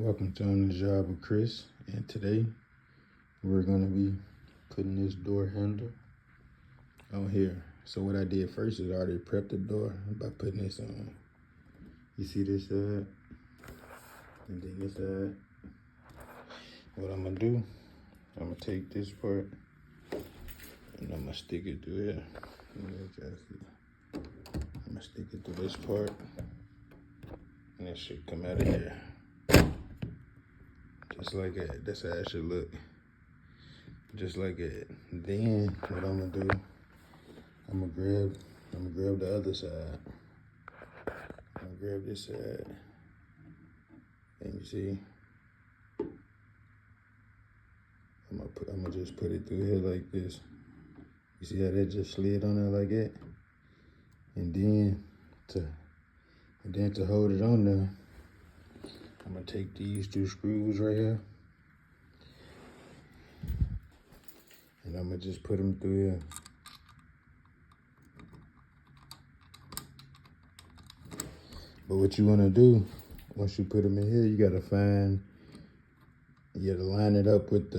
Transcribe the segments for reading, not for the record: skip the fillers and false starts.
Welcome to On the Job with Chris, and today we're going to be putting this door handle on here. So what I did first is I already prepped the door by putting this on. You see this side, and then this side. What I'm going to do, I'm going to take this part and I'm going to stick it through here. I'm going to stick it through this part, and it should come out of here. Just like that. That's how it should look. Just like it. Then what I'm gonna do, I'm gonna grab the other side. I'm gonna grab this side. And you see, I'm gonna just put it through here like this. You see how that just slid on there like that? And then to hold it on there, I'm gonna take these two screws right here, and I'm gonna just put them through here. But what you wanna do, once you put them in here, you gotta line it up with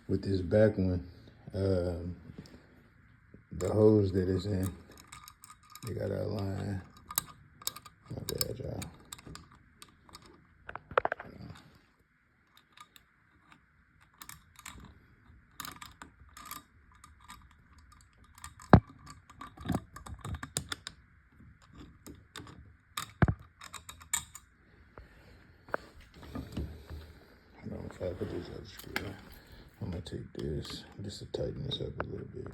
this back one. The hose that it's in, you gotta align. My bad, y'all. If I put this other screw, I'm gonna take this just to tighten this up a little bit.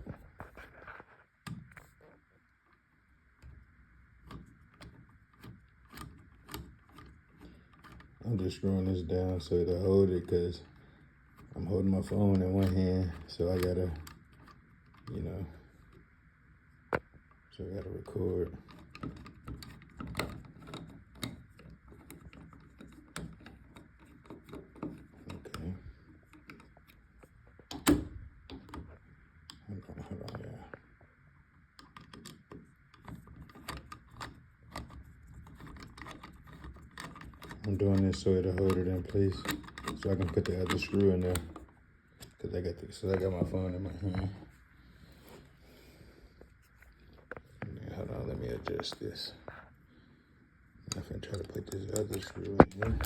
I'm just screwing this down so to hold it, because I'm holding my phone in one hand, so I gotta, so I gotta record. Okay. Hold on, yeah. I'm doing this so it'll hold it in place, so I can put the other screw in there, because I got my phone in my hand. Yeah, hold on, let me adjust this. I'm gonna try to put this other screw in here.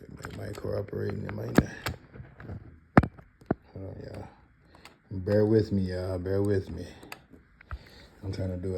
It might cooperate and it might not. Hold on, y'all. Bear with me, y'all. Bear with me. I'm trying to do a